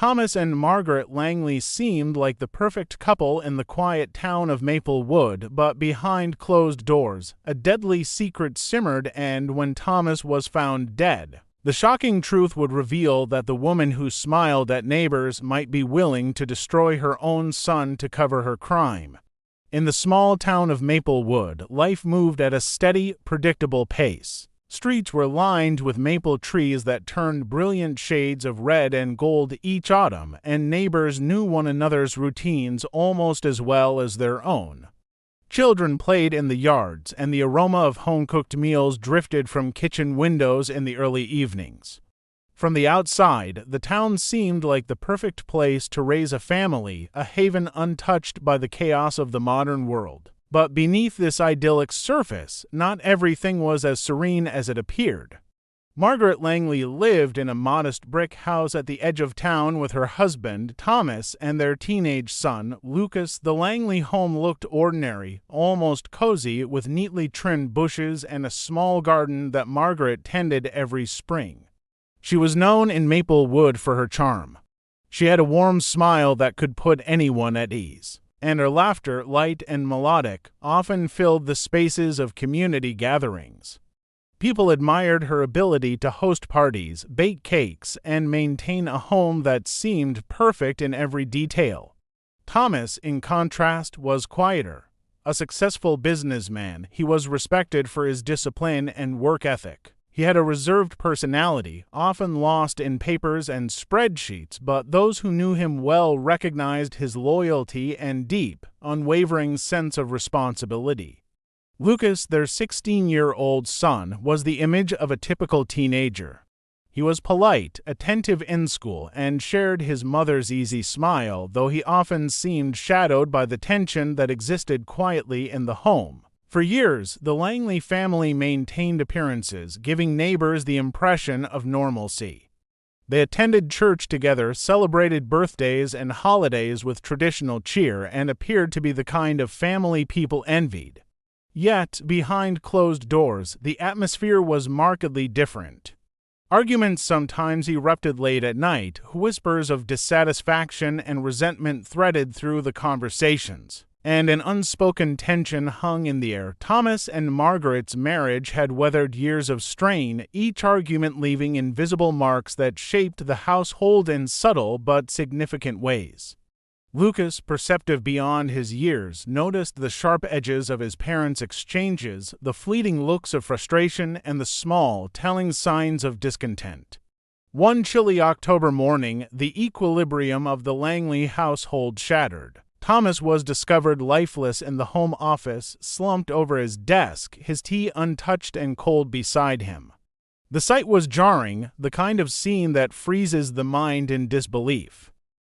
Thomas and Margaret Langley seemed like the perfect couple in the quiet town of Maplewood, but behind closed doors, a deadly secret simmered, and when Thomas was found dead, the shocking truth would reveal that the woman who smiled at neighbors might be willing to destroy her own son to cover her crime. In the small town of Maplewood, life moved at a steady, predictable pace. Streets were lined with maple trees that turned brilliant shades of red and gold each autumn, and neighbors knew one another's routines almost as well as their own. Children played in the yards, and the aroma of home-cooked meals drifted from kitchen windows in the early evenings. From the outside, the town seemed like the perfect place to raise a family, a haven untouched by the chaos of the modern world. But beneath this idyllic surface, not everything was as serene as it appeared. Margaret Langley lived in a modest brick house at the edge of town with her husband, Thomas, and their teenage son, Lucas. The Langley home looked ordinary, almost cozy, with neatly trimmed bushes and a small garden that Margaret tended every spring. She was known in Maplewood for her charm. She had a warm smile that could put anyone at ease, and her laughter, light and melodic, often filled the spaces of community gatherings. People admired her ability to host parties, bake cakes, and maintain a home that seemed perfect in every detail. Thomas, in contrast, was quieter. A successful businessman, he was respected for his discipline and work ethic. He had a reserved personality, often lost in papers and spreadsheets, but those who knew him well recognized his loyalty and deep, unwavering sense of responsibility. Lucas, their 16-year-old son, was the image of a typical teenager. He was polite, attentive in school, and shared his mother's easy smile, though he often seemed shadowed by the tension that existed quietly in the home. For years, the Langley family maintained appearances, giving neighbors the impression of normalcy. They attended church together, celebrated birthdays and holidays with traditional cheer, and appeared to be the kind of family people envied. Yet, behind closed doors, the atmosphere was markedly different. Arguments sometimes erupted late at night, whispers of dissatisfaction and resentment threaded through the conversations, and an unspoken tension hung in the air. Thomas and Margaret's marriage had weathered years of strain, each argument leaving invisible marks that shaped the household in subtle but significant ways. Lucas, perceptive beyond his years, noticed the sharp edges of his parents' exchanges, the fleeting looks of frustration, and the small, telling signs of discontent. One chilly October morning, the equilibrium of the Langley household shattered. Thomas was discovered lifeless in the home office, slumped over his desk, his tea untouched and cold beside him. The sight was jarring, the kind of scene that freezes the mind in disbelief.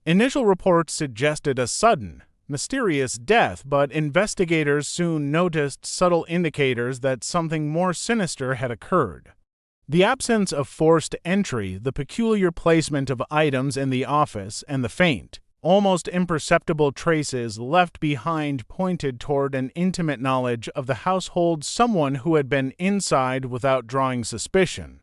Initial reports suggested a sudden, mysterious death, but investigators soon noticed subtle indicators that something more sinister had occurred. The absence of forced entry, the peculiar placement of items in the office, and the faint, almost imperceptible traces left behind pointed toward an intimate knowledge of the household, someone who had been inside without drawing suspicion.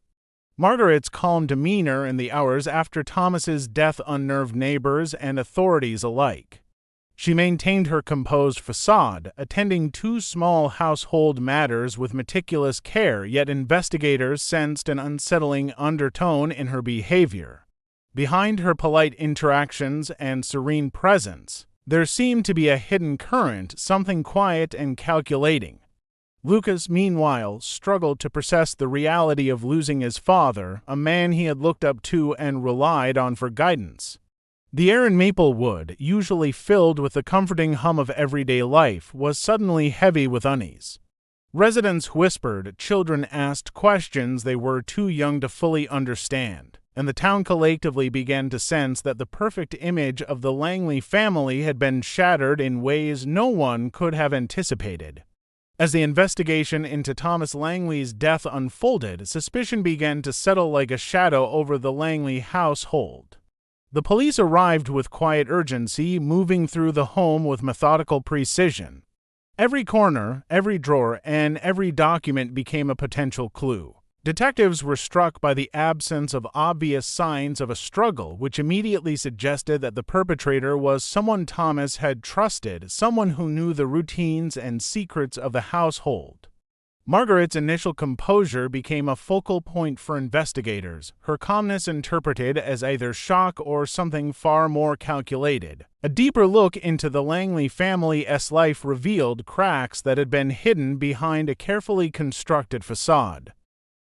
Margaret's calm demeanor in the hours after Thomas's death unnerved neighbors and authorities alike. She maintained her composed facade, attending to small household matters with meticulous care, yet investigators sensed an unsettling undertone in her behavior. Behind her polite interactions and serene presence, there seemed to be a hidden current, something quiet and calculating. Lucas, meanwhile, struggled to process the reality of losing his father, a man he had looked up to and relied on for guidance. The air in Maplewood, usually filled with the comforting hum of everyday life, was suddenly heavy with unease. Residents whispered, children asked questions they were too young to fully understand, and the town collectively began to sense that the perfect image of the Langley family had been shattered in ways no one could have anticipated. As the investigation into Thomas Langley's death unfolded, suspicion began to settle like a shadow over the Langley household. The police arrived with quiet urgency, moving through the home with methodical precision. Every corner, every drawer, and every document became a potential clue. Detectives were struck by the absence of obvious signs of a struggle, which immediately suggested that the perpetrator was someone Thomas had trusted, someone who knew the routines and secrets of the household. Margaret's initial composure became a focal point for investigators, her calmness interpreted as either shock or something far more calculated. A deeper look into the Langley family's life revealed cracks that had been hidden behind a carefully constructed facade.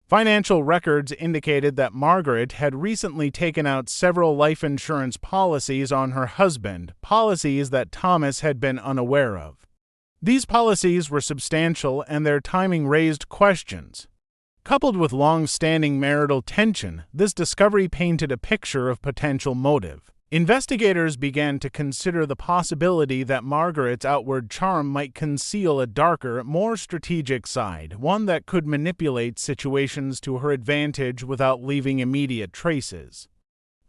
Financial records indicated that Margaret had recently taken out several life insurance policies on her husband, policies that Thomas had been unaware of. These policies were substantial and their timing raised questions. Coupled with long-standing marital tension, this discovery painted a picture of potential motive. Investigators began to consider the possibility that Margaret's outward charm might conceal a darker, more strategic side, one that could manipulate situations to her advantage without leaving immediate traces.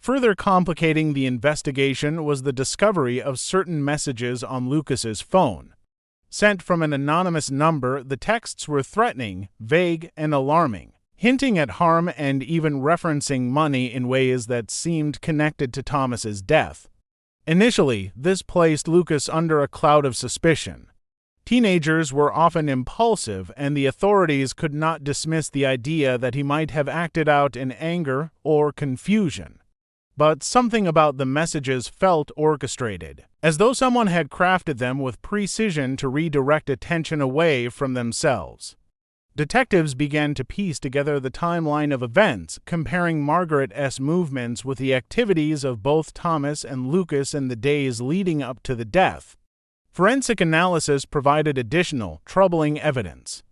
Further complicating the investigation was the discovery of certain messages on Lucas's phone. Sent from an anonymous number, the texts were threatening, vague, and alarming, hinting at harm and even referencing money in ways that seemed connected to Thomas's death. Initially, this placed Lucas under a cloud of suspicion. Teenagers were often impulsive, and the authorities could not dismiss the idea that he might have acted out in anger or confusion. But something about the messages felt orchestrated, as though someone had crafted them with precision to redirect attention away from themselves. Detectives began to piece together the timeline of events, comparing Margaret's movements with the activities of both Thomas and Lucas in the days leading up to the death. Forensic analysis provided additional, troubling evidence.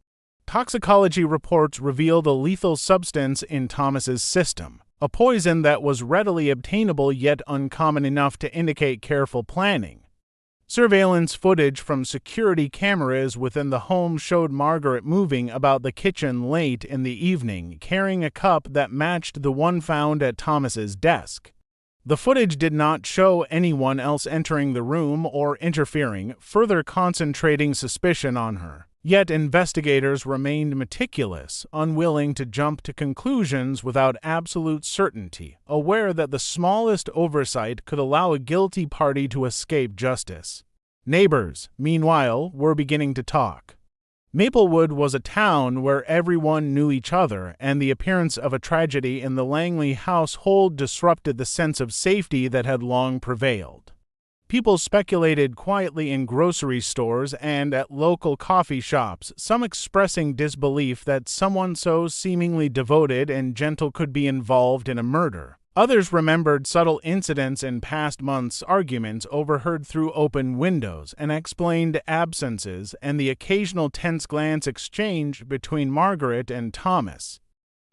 Toxicology reports revealed a lethal substance in Thomas's system, a poison that was readily obtainable yet uncommon enough to indicate careful planning. Surveillance footage from security cameras within the home showed Margaret moving about the kitchen late in the evening, carrying a cup that matched the one found at Thomas's desk. The footage did not show anyone else entering the room or interfering, further concentrating suspicion on her. Yet investigators remained meticulous, unwilling to jump to conclusions without absolute certainty, aware that the smallest oversight could allow a guilty party to escape justice. Neighbors, meanwhile, were beginning to talk. Maplewood was a town where everyone knew each other, and the appearance of a tragedy in the Langley household disrupted the sense of safety that had long prevailed. People speculated quietly in grocery stores and at local coffee shops, some expressing disbelief that someone so seemingly devoted and gentle could be involved in a murder. Others remembered subtle incidents in past months' arguments overheard through open windows, and explained absences and the occasional tense glance exchange between Margaret and Thomas.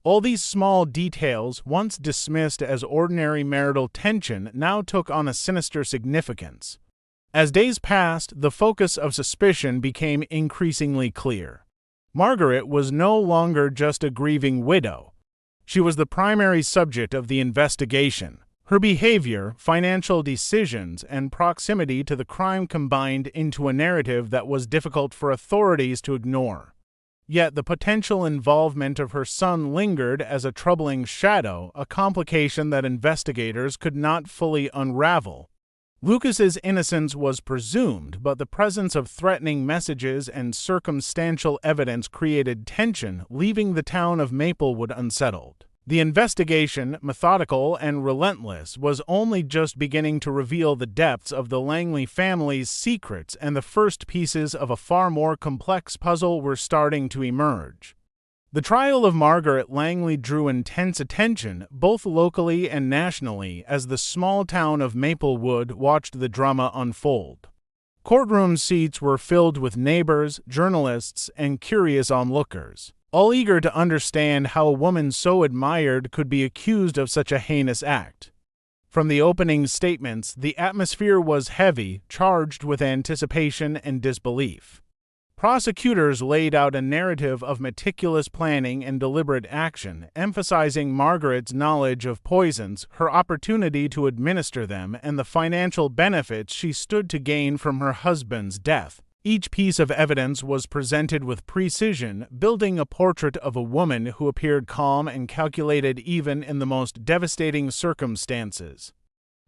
All these small details, once dismissed as ordinary marital tension, now took on a sinister significance. As days passed, the focus of suspicion became increasingly clear. Margaret was no longer just a grieving widow. She was the primary subject of the investigation. Her behavior, financial decisions, and proximity to the crime combined into a narrative that was difficult for authorities to ignore. Yet the potential involvement of her son lingered as a troubling shadow, a complication that investigators could not fully unravel. Lucas's innocence was presumed, but the presence of threatening messages and circumstantial evidence created tension, leaving the town of Maplewood unsettled. The investigation, methodical and relentless, was only just beginning to reveal the depths of the Langley family's secrets, and the first pieces of a far more complex puzzle were starting to emerge. The trial of Margaret Langley drew intense attention, both locally and nationally, as the small town of Maplewood watched the drama unfold. Courtroom seats were filled with neighbors, journalists, and curious onlookers, all eager to understand how a woman so admired could be accused of such a heinous act. From the opening statements, the atmosphere was heavy, charged with anticipation and disbelief. Prosecutors laid out a narrative of meticulous planning and deliberate action, emphasizing Margaret's knowledge of poisons, her opportunity to administer them, and the financial benefits she stood to gain from her husband's death. Each piece of evidence was presented with precision, building a portrait of a woman who appeared calm and calculated even in the most devastating circumstances.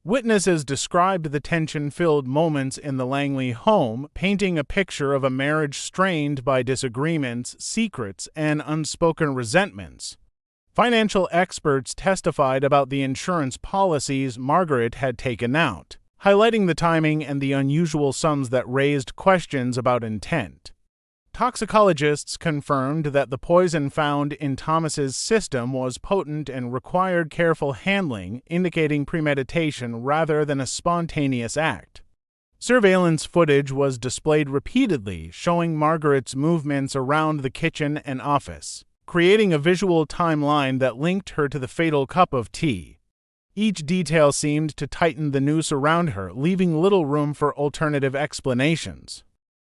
Witnesses described the tension-filled moments in the Langley home, painting a picture of a marriage strained by disagreements, secrets, and unspoken resentments. Financial experts testified about the insurance policies Margaret had taken out, highlighting the timing and the unusual sums that raised questions about intent. Toxicologists confirmed that the poison found in Thomas's system was potent and required careful handling, indicating premeditation rather than a spontaneous act. Surveillance footage was displayed repeatedly, showing Margaret's movements around the kitchen and office, creating a visual timeline that linked her to the fatal cup of tea. Each detail seemed to tighten the noose around her, leaving little room for alternative explanations.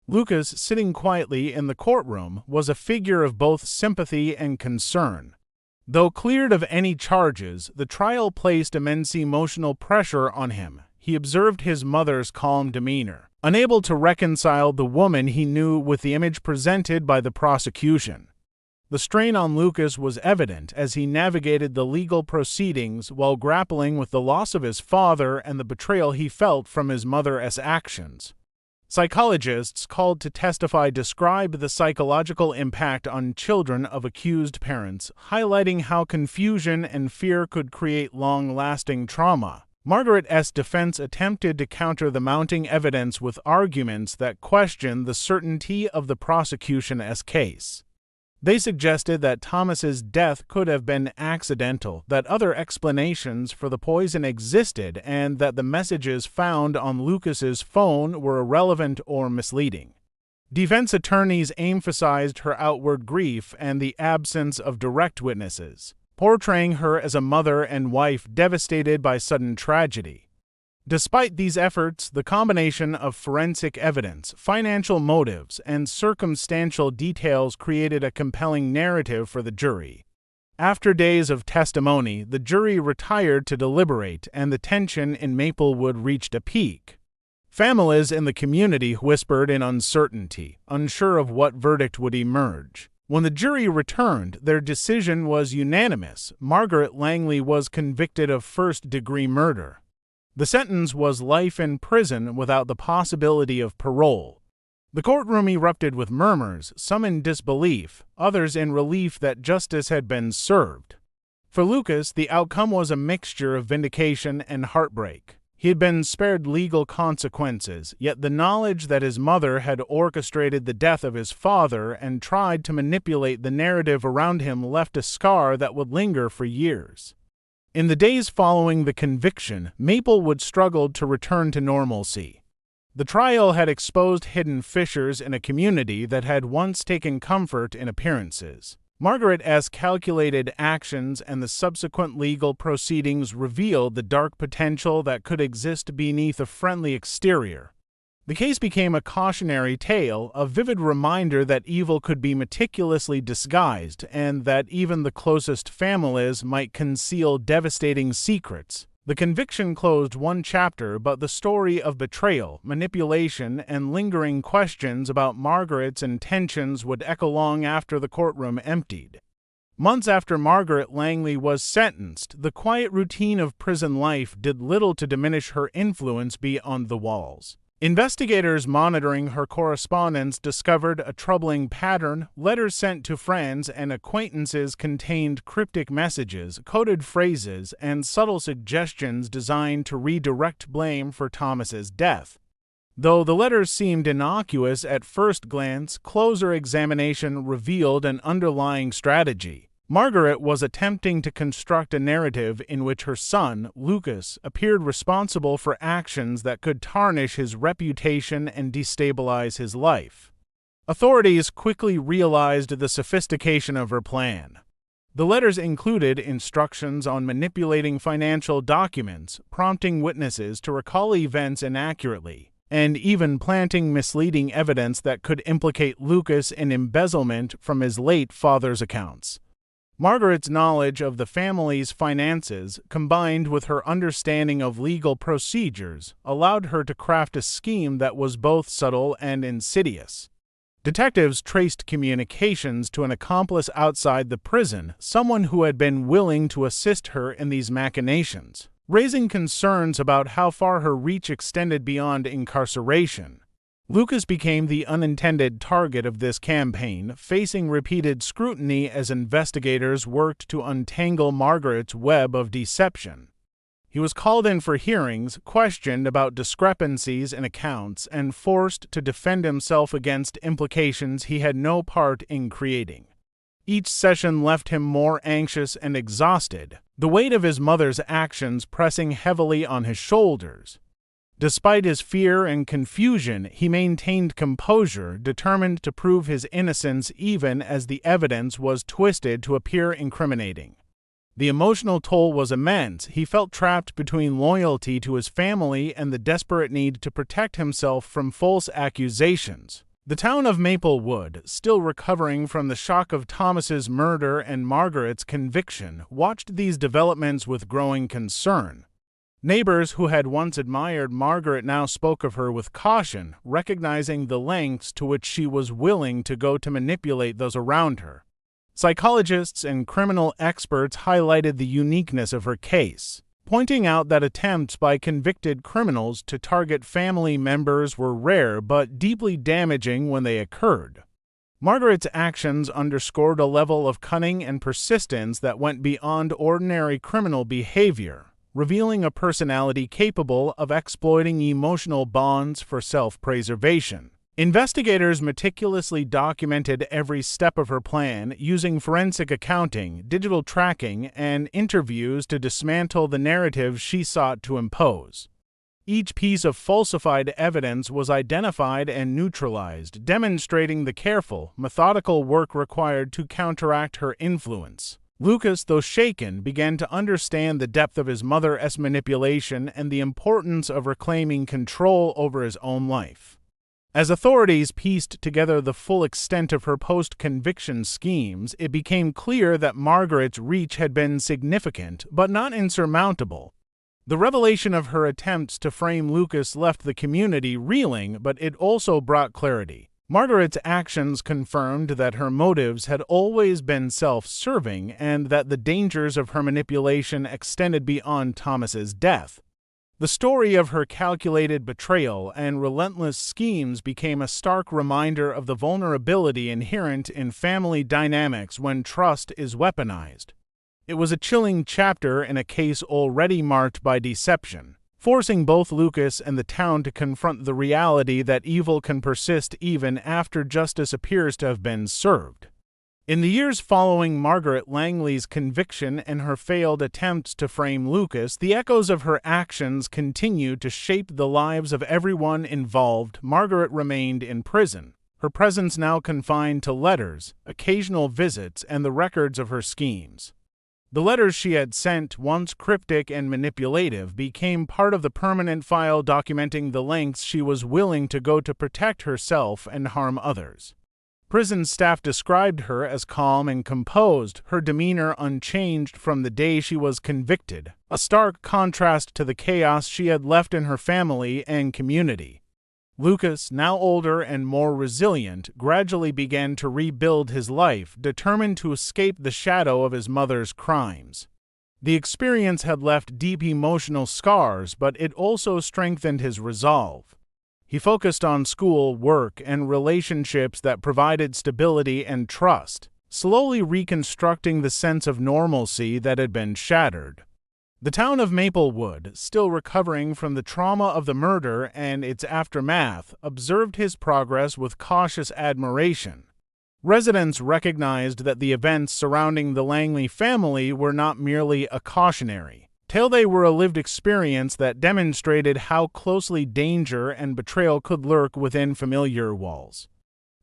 Lucas, sitting quietly in the courtroom, was a figure of both sympathy and concern. Though cleared of any charges, the trial placed immense emotional pressure on him. He observed his mother's calm demeanor, unable to reconcile the woman he knew with the image presented by the prosecution. The strain on Lucas was evident as he navigated the legal proceedings while grappling with the loss of his father and the betrayal he felt from his mother's actions. Psychologists called to testify described the psychological impact on children of accused parents, highlighting how confusion and fear could create long-lasting trauma. Margaret's defense attempted to counter the mounting evidence with arguments that questioned the certainty of the prosecution's case. They suggested that Thomas's death could have been accidental, that other explanations for the poison existed, and that the messages found on Lucas's phone were irrelevant or misleading. Defense attorneys emphasized her outward grief and the absence of direct witnesses, portraying her as a mother and wife devastated by sudden tragedy. Despite these efforts, the combination of forensic evidence, financial motives, and circumstantial details created a compelling narrative for the jury. After days of testimony, the jury retired to deliberate, and the tension in Maplewood reached a peak. Families in the community whispered in uncertainty, unsure of what verdict would emerge. When the jury returned, their decision was unanimous. Margaret Langley was convicted of first-degree murder. The sentence was life in prison without the possibility of parole. The courtroom erupted with murmurs, some in disbelief, others in relief that justice had been served. For Lucas, the outcome was a mixture of vindication and heartbreak. He had been spared legal consequences, yet the knowledge that his mother had orchestrated the death of his father and tried to manipulate the narrative around him left a scar that would linger for years. In the days following the conviction, Maplewood struggled to return to normalcy. The trial had exposed hidden fissures in a community that had once taken comfort in appearances. Margaret's calculated actions and the subsequent legal proceedings revealed the dark potential that could exist beneath a friendly exterior. The case became a cautionary tale, a vivid reminder that evil could be meticulously disguised and that even the closest families might conceal devastating secrets. The conviction closed one chapter, but the story of betrayal, manipulation, and lingering questions about Margaret's intentions would echo long after the courtroom emptied. Months after Margaret Langley was sentenced, the quiet routine of prison life did little to diminish her influence beyond the walls. Investigators monitoring her correspondence discovered a troubling pattern. Letters sent to friends and acquaintances contained cryptic messages, coded phrases, and subtle suggestions designed to redirect blame for Thomas's death. Though the letters seemed innocuous at first glance, closer examination revealed an underlying strategy. Margaret was attempting to construct a narrative in which her son, Lucas, appeared responsible for actions that could tarnish his reputation and destabilize his life. Authorities quickly realized the sophistication of her plan. The letters included instructions on manipulating financial documents, prompting witnesses to recall events inaccurately, and even planting misleading evidence that could implicate Lucas in embezzlement from his late father's accounts. Margaret's knowledge of the family's finances, combined with her understanding of legal procedures, allowed her to craft a scheme that was both subtle and insidious. Detectives traced communications to an accomplice outside the prison, someone who had been willing to assist her in these machinations, raising concerns about how far her reach extended beyond incarceration. Lucas became the unintended target of this campaign, facing repeated scrutiny as investigators worked to untangle Margaret's web of deception. He was called in for hearings, questioned about discrepancies in accounts, and forced to defend himself against implications he had no part in creating. Each session left him more anxious and exhausted, the weight of his mother's actions pressing heavily on his shoulders. Despite his fear and confusion, he maintained composure, determined to prove his innocence even as the evidence was twisted to appear incriminating. The emotional toll was immense. He felt trapped between loyalty to his family and the desperate need to protect himself from false accusations. The town of Maplewood, still recovering from the shock of Thomas's murder and Margaret's conviction, watched these developments with growing concern. Neighbors who had once admired Margaret now spoke of her with caution, recognizing the lengths to which she was willing to go to manipulate those around her. Psychologists and criminal experts highlighted the uniqueness of her case, pointing out that attempts by convicted criminals to target family members were rare but deeply damaging when they occurred. Margaret's actions underscored a level of cunning and persistence that went beyond ordinary criminal behavior, revealing a personality capable of exploiting emotional bonds for self-preservation. Investigators meticulously documented every step of her plan, using forensic accounting, digital tracking, and interviews to dismantle the narrative she sought to impose. Each piece of falsified evidence was identified and neutralized, demonstrating the careful, methodical work required to counteract her influence. Lucas, though shaken, began to understand the depth of his mother's manipulation and the importance of reclaiming control over his own life. As authorities pieced together the full extent of her post-conviction schemes, it became clear that Margaret's reach had been significant, but not insurmountable. The revelation of her attempts to frame Lucas left the community reeling, but it also brought clarity. Margaret's actions confirmed that her motives had always been self-serving and that the dangers of her manipulation extended beyond Thomas's death. The story of her calculated betrayal and relentless schemes became a stark reminder of the vulnerability inherent in family dynamics when trust is weaponized. It was a chilling chapter in a case already marked by deception, forcing both Lucas and the town to confront the reality that evil can persist even after justice appears to have been served. In the years following Margaret Langley's conviction and her failed attempts to frame Lucas, the echoes of her actions continued to shape the lives of everyone involved. Margaret remained in prison, her presence now confined to letters, occasional visits, and the records of her schemes. The letters she had sent, once cryptic and manipulative, became part of the permanent file documenting the lengths she was willing to go to protect herself and harm others. Prison staff described her as calm and composed, her demeanor unchanged from the day she was convicted, a stark contrast to the chaos she had left in her family and community. Lucas, now older and more resilient, gradually began to rebuild his life, determined to escape the shadow of his mother's crimes. The experience had left deep emotional scars, but it also strengthened his resolve. He focused on school, work, and relationships that provided stability and trust, slowly reconstructing the sense of normalcy that had been shattered. The town of Maplewood, still recovering from the trauma of the murder and its aftermath, observed his progress with cautious admiration. Residents recognized that the events surrounding the Langley family were not merely a cautionary tale. They were a lived experience that demonstrated how closely danger and betrayal could lurk within familiar walls.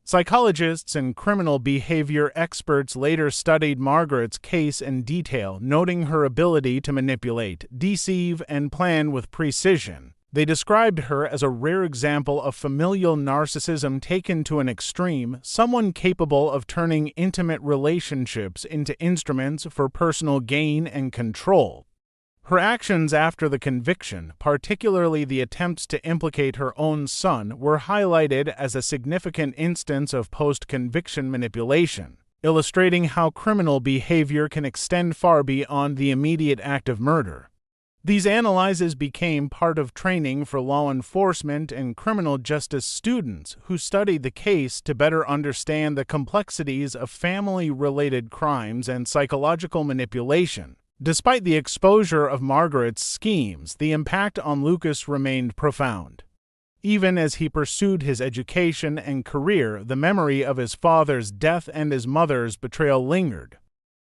Psychologists and criminal behavior experts later studied Margaret's case in detail, noting her ability to manipulate, deceive, and plan with precision. They described her as a rare example of familial narcissism taken to an extreme, someone capable of turning intimate relationships into instruments for personal gain and control. Her actions after the conviction, particularly the attempts to implicate her own son, were highlighted as a significant instance of post-conviction manipulation, illustrating how criminal behavior can extend far beyond the immediate act of murder. These analyses became part of training for law enforcement and criminal justice students who studied the case to better understand the complexities of family-related crimes and psychological manipulation. Despite the exposure of Margaret's schemes, the impact on Lucas remained profound. Even as he pursued his education and career, the memory of his father's death and his mother's betrayal lingered.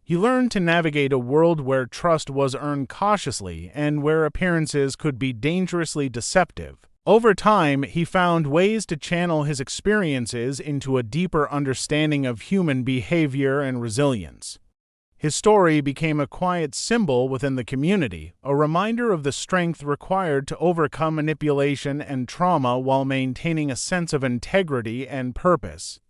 He learned to navigate a world where trust was earned cautiously and where appearances could be dangerously deceptive. Over time, he found ways to channel his experiences into a deeper understanding of human behavior and resilience. His story became a quiet symbol within the community, a reminder of the strength required to overcome manipulation and trauma while maintaining a sense of integrity and purpose.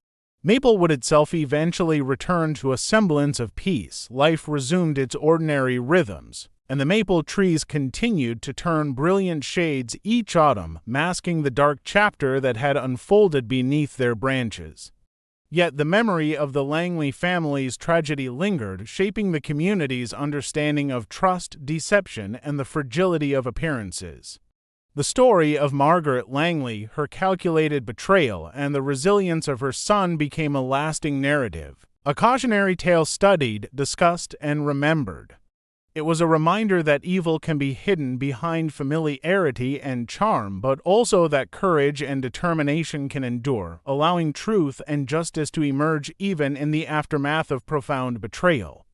Maplewood itself eventually returned to a semblance of peace, life resumed its ordinary rhythms, and the maple trees continued to turn brilliant shades each autumn, masking the dark chapter that had unfolded beneath their branches. Yet the memory of the Langley family's tragedy lingered, shaping the community's understanding of trust, deception, and the fragility of appearances. The story of Margaret Langley, her calculated betrayal, and the resilience of her son became a lasting narrative, a cautionary tale studied, discussed, and remembered. It was a reminder that evil can be hidden behind familiarity and charm, but also that courage and determination can endure, allowing truth and justice to emerge even in the aftermath of profound betrayal.